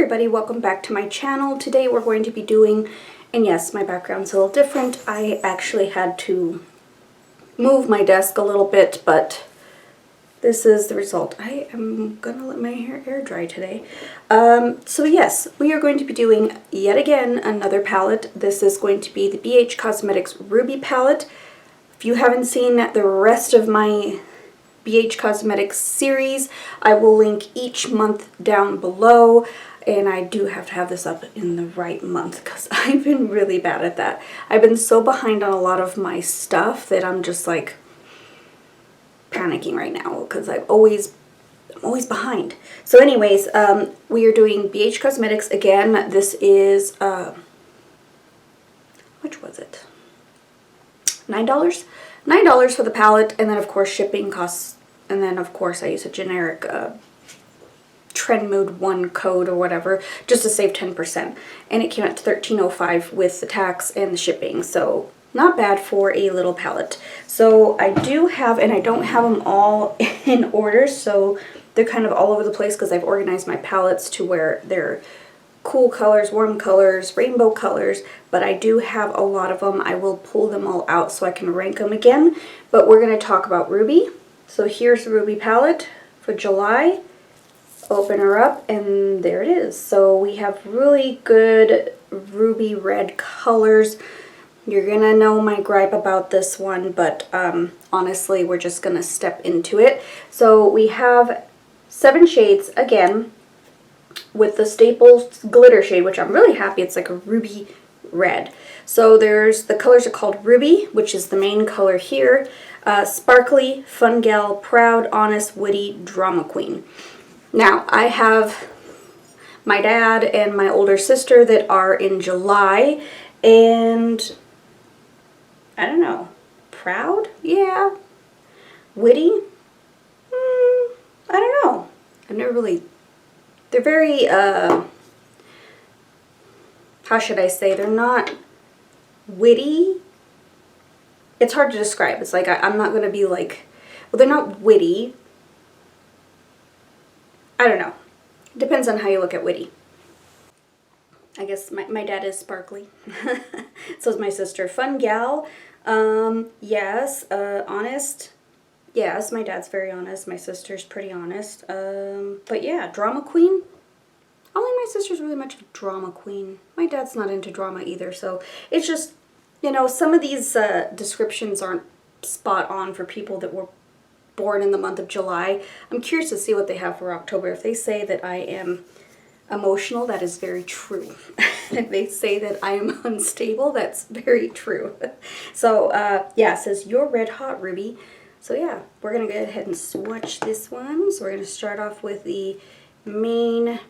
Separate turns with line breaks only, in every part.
everybody, welcome back to my channel. Today we're going to be doing, and yes, my background's a little different. I actually had to move my desk a little bit, but this is the result. I am gonna let my hair air dry today. So yes, we are going to be doing yet again another palette. This is going to be the BH Cosmetics Ruby palette. If you haven't seen the rest of my BH Cosmetics series, I will link each month down below, and I do have to have this up in the right month because I've been really bad at that. I've been so behind on a lot of my stuff that I'm just like panicking right now because I'm always behind. So anyways, we are doing BH Cosmetics again. This is which was it? $9? $9 for the palette, and then of course shipping costs, and then of course I use a generic Trend Mood 1 code or whatever just to save 10%, and it came out to $13.05 with the tax and the shipping, so not bad for a little palette. So I do have, and I don't have them all in order, so they're kind of all over the place because I've organized my palettes to where they're cool colors, warm colors, rainbow colors, but I do have a lot of them. I will pull them all out so I can rank them again, but we're going to talk about Ruby. So here's the Ruby palette for July. Open her up, and there it is. So we have really good ruby red colors. You're gonna know my gripe about this one, but honestly, we're just gonna step into it. So we have 7 shades again, with the staple glitter shade, which I'm really happy. It's like a ruby red. So there's, the colors are called Ruby, which is the main color here. Sparkly, Fun Gal, Proud, Honest, Witty, Drama Queen. Now, I have my dad and my older sister that are in July, and I don't know, Proud? Yeah. Witty? I don't know. I've never really... They're very, how should I say, they're not witty. It's hard to describe. It's like, I'm not going to be like, well, they're not witty. I don't know. It depends on how you look at witty. I guess my dad is sparkly. So is my sister. Fun Gal. Yes. Honest. Yes, my dad's very honest. My sister's pretty honest. But yeah, Drama Queen. I don't think my sister's really much of a drama queen. My dad's not into drama either, so it's just, you know, some of these descriptions aren't spot on for people that were born in the month of July. I'm curious to see what they have for October. If they say that I am emotional, that is very true. If they say that I am unstable, that's very true. So, yeah, it says, "You're red hot, Ruby." So yeah, we're going to go ahead and swatch this one. So we're going to start off with the main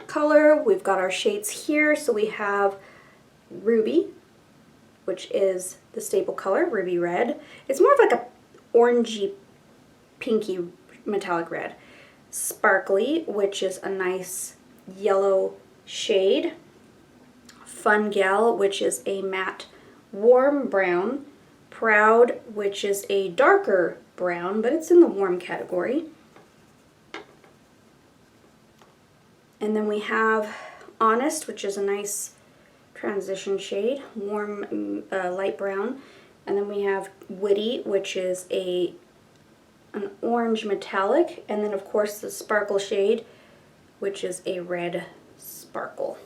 color. We've got our shades here. So we have Ruby, which is the staple color, Ruby Red. It's more of like a orangey, pinky metallic red. Sparkly, which is a nice yellow shade. Fun Gal, which is a matte warm brown. Proud, which is a darker brown, but it's in the warm category. And then we have Honest, which is a nice transition shade, warm light brown. And then we have Witty, which is an orange metallic. And then of course the sparkle shade, which is a red sparkle.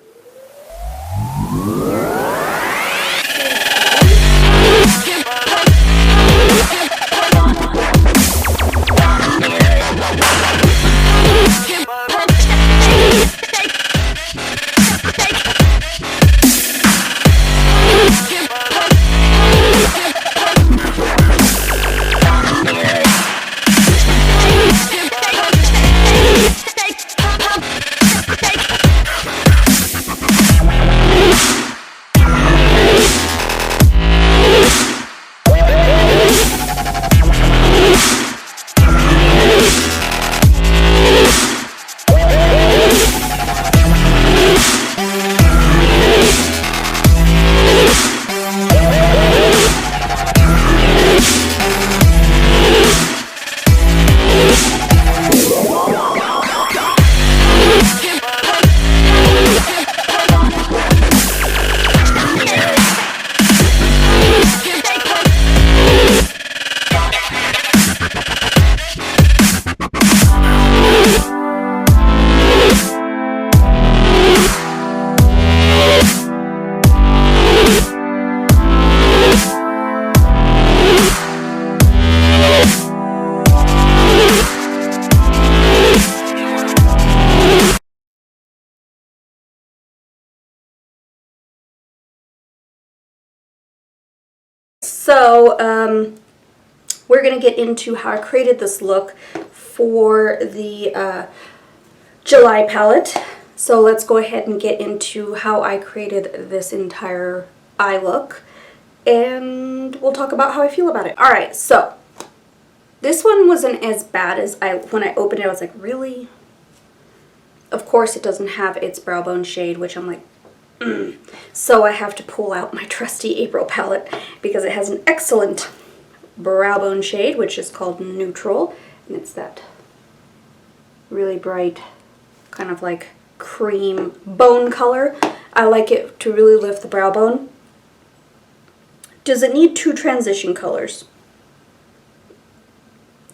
So we're going to get into how I created this look for the July palette. So let's go ahead and get into how I created this entire eye look, and we'll talk about how I feel about it. Alright, so this one wasn't as bad as when I opened it, I was like, really? Of course it doesn't have its brow bone shade, which I'm like, So I have to pull out my trusty April palette because it has an excellent brow bone shade, which is called Neutral, and it's that really bright kind of like cream bone color. I like it to really lift the brow bone. Does it need 2 transition colors?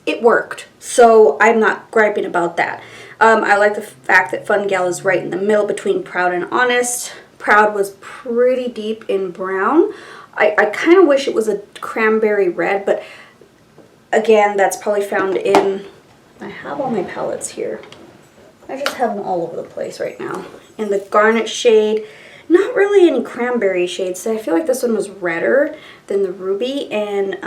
It worked, so I'm not griping about that. I like the fact that Fun Gal is right in the middle between Proud and Honest. Proud was pretty deep in brown. I kind of wish it was a cranberry red, but again, that's probably found in, I have all my palettes here. I just have them all over the place right now. In the Garnet shade, not really any cranberry shades, so I feel like this one was redder than the Ruby, and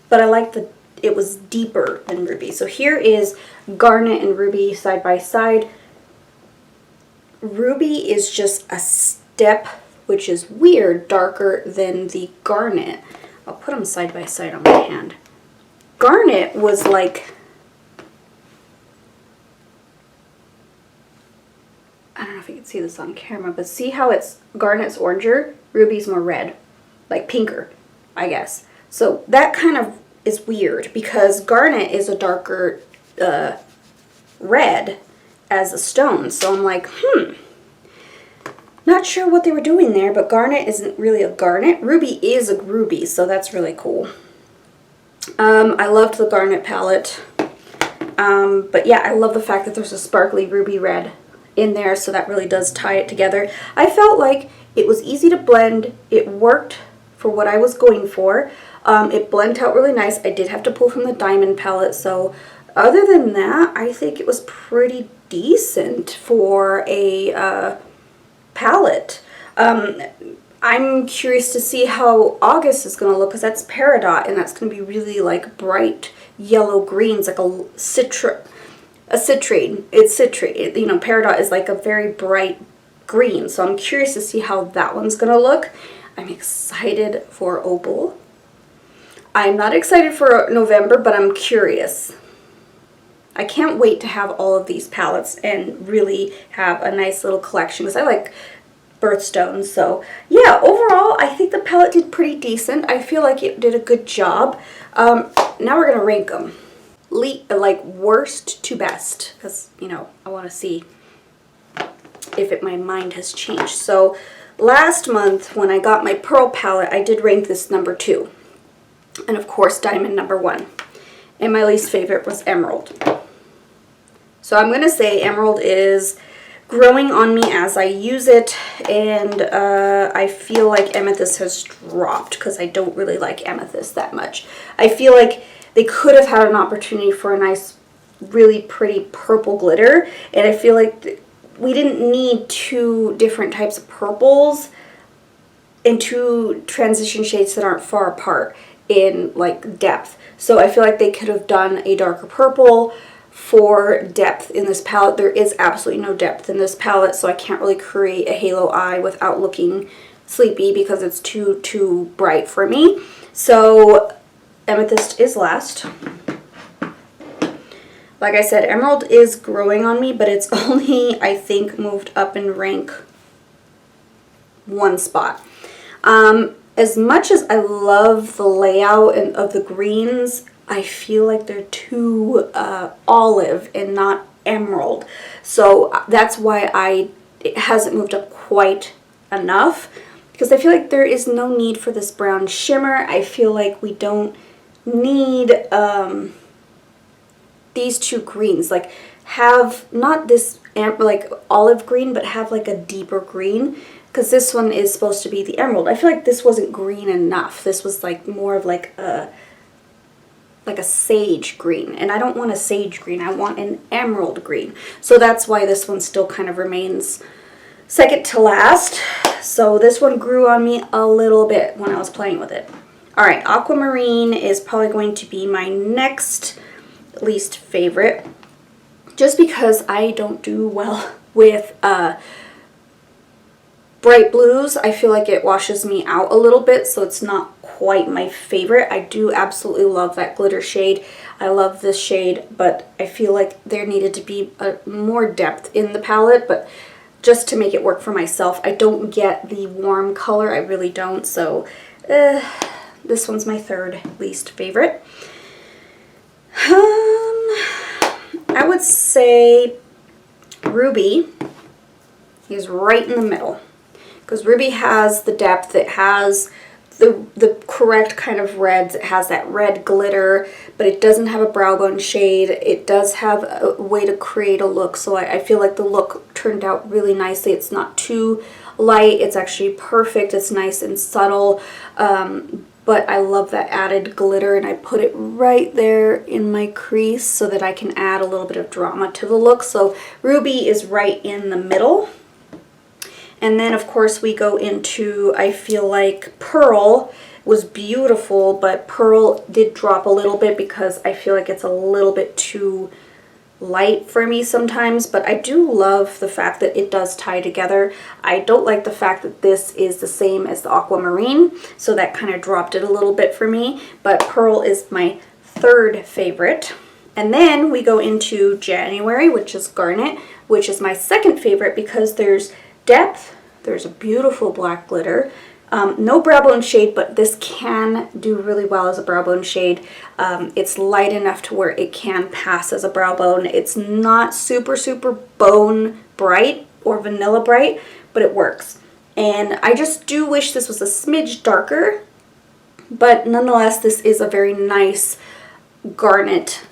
but I like it was deeper than Ruby. So here is Garnet and Ruby side by side. Ruby is just a step, which is weird, darker than the Garnet. I'll put them side by side on my hand. Garnet was like, I don't know if you can see this on camera, but see how Garnet's oranger, Ruby's more red, like pinker, I guess. So that kind of is weird because Garnet is a darker red as a stone. So I'm like, not sure what they were doing there, but Garnet isn't really a Garnet. Ruby is a Ruby, so that's really cool. I loved the Garnet palette. But yeah, I love the fact that there's a sparkly ruby red in there, so that really does tie it together. I felt like it was easy to blend. It worked for what I was going for. It blended out really nice. I did have to pull from the Diamond palette, so other than that, I think it was pretty decent for a palette. I'm curious to see how August is going to look, because that's Peridot, and that's going to be really like bright yellow greens, like a citrate. It's citrate. You know, Peridot is like a very bright green, so I'm curious to see how that one's going to look. I'm excited for Opal. I'm not excited for November, but I'm curious. I can't wait to have all of these palettes and really have a nice little collection, because I like birthstones. So yeah, overall I think the palette did pretty decent. I feel like it did a good job. Now we're gonna rank them, like worst to best, because you know I want to see if my mind has changed. So last month when I got my Pearl palette, I did rank this number 2, and of course Diamond number 1, and my least favorite was Emerald. So I'm gonna say Emerald is growing on me as I use it, and I feel like Amethyst has dropped because I don't really like Amethyst that much. I feel like they could have had an opportunity for a nice, really pretty purple glitter, and I feel like we didn't need 2 different types of purples and 2 transition shades that aren't far apart in like depth. So I feel like they could have done a darker purple for depth in this palette. There is absolutely no depth in this palette, so I can't really create a halo eye without looking sleepy because it's too bright for me. So Amethyst is last. Like I said, Emerald is growing on me, but it's only, I think, moved up in rank 1 spot. As much as I love the layout of the greens, I feel like they're too olive and not emerald. So that's why it hasn't moved up quite enough, because I feel like there is no need for this brown shimmer. I feel like we don't need these 2 greens. Like have not this like olive green, but have like a deeper green, because this one is supposed to be the emerald. I feel like this wasn't green enough. This was like more of like a sage green, and I don't want a sage green, I want an emerald green. So that's why this one still kind of remains second to last. So this one grew on me a little bit when I was playing with it. Alright, Aquamarine is probably going to be my next least favorite. Just because I don't do well with bright blues. I feel like it washes me out a little bit, so it's not quite my favorite. I do absolutely love that glitter shade. I love this shade, but I feel like there needed to be more depth in the palette, but just to make it work for myself. I don't get the warm color, I really don't, so this one's my third least favorite. I would say Ruby is right in the middle, because Ruby has the depth, it has the correct kind of reds, it has that red glitter, but it doesn't have a brow bone shade. It does have a way to create a look, so I feel like the look turned out really nicely. It's not too light, it's actually perfect, it's nice and subtle, but I love that added glitter, and I put it right there in my crease so that I can add a little bit of drama to the look. So Ruby is right in the middle. And then, of course, we go into, I feel like Pearl was beautiful, but Pearl did drop a little bit because I feel like it's a little bit too light for me sometimes. But I do love the fact that it does tie together. I don't like the fact that this is the same as the Aquamarine, so that kind of dropped it a little bit for me. But Pearl is my third favorite. And then we go into January, which is Garnet, which is my second favorite because there's depth, there's a beautiful black glitter, no brow bone shade, but this can do really well as a brow bone shade. It's light enough to where it can pass as a brow bone. It's not super bone bright or vanilla bright, but it works. And I just do wish this was a smidge darker, but nonetheless this is a very nice garnet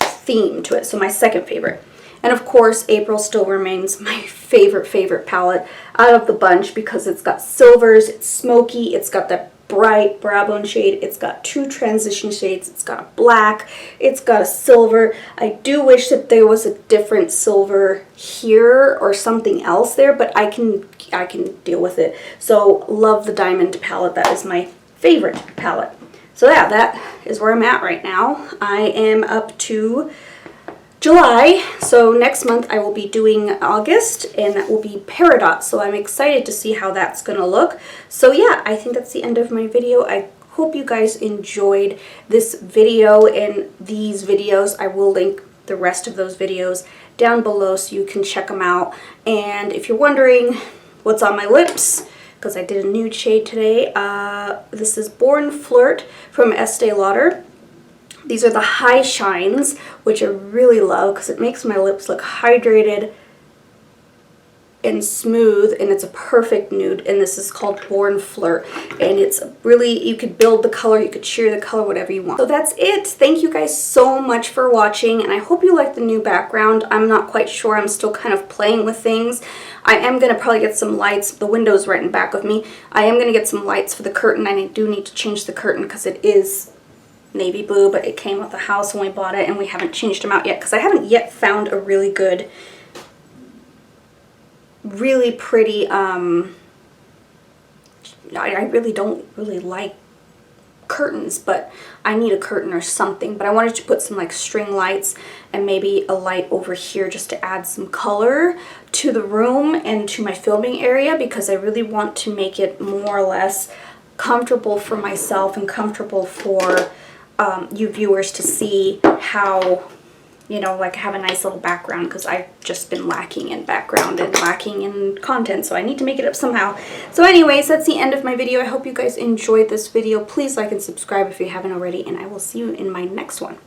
theme to it, so my second favorite. And of course, April still remains my favorite palette out of the bunch because it's got silvers, it's smoky, it's got that bright brow bone shade, it's got two transition shades, it's got a black, it's got a silver. I do wish that there was a different silver here or something else there, but I can deal with it. So love the diamond palette. That is my favorite palette. So yeah, that is where I'm at right now. I am up to July, so next month I will be doing August, and that will be Peridot, so I'm excited to see how that's going to look. So yeah, I think that's the end of my video. I hope you guys enjoyed this video and these videos. I will link the rest of those videos down below so you can check them out. And if you're wondering what's on my lips, because I did a nude shade today, this is Born Flirt from Estee Lauder. These are the High Shines, which I really love because it makes my lips look hydrated and smooth, and it's a perfect nude. And this is called Born Flirt, and it's really, you could build the color, you could sheer the color, whatever you want. So that's it. Thank you guys so much for watching, and I hope you like the new background. I'm not quite sure. I'm still kind of playing with things. I am going to probably get some lights. The window's right in back of me. I am going to get some lights for the curtain, and I do need to change the curtain because it is navy blue, but it came with the house when we bought it, and we haven't changed them out yet because I haven't yet found a really good, really pretty, I really don't really like curtains, but I need a curtain or something. But I wanted to put some like string lights and maybe a light over here just to add some color to the room and to my filming area, because I really want to make it more or less comfortable for myself and comfortable for you viewers to see how, you know, like have a nice little background, because I've just been lacking in background and lacking in content, so I need to make it up somehow. So anyways, that's the end of my video. I hope you guys enjoyed this video. Please like and subscribe if you haven't already, and I will see you in my next one.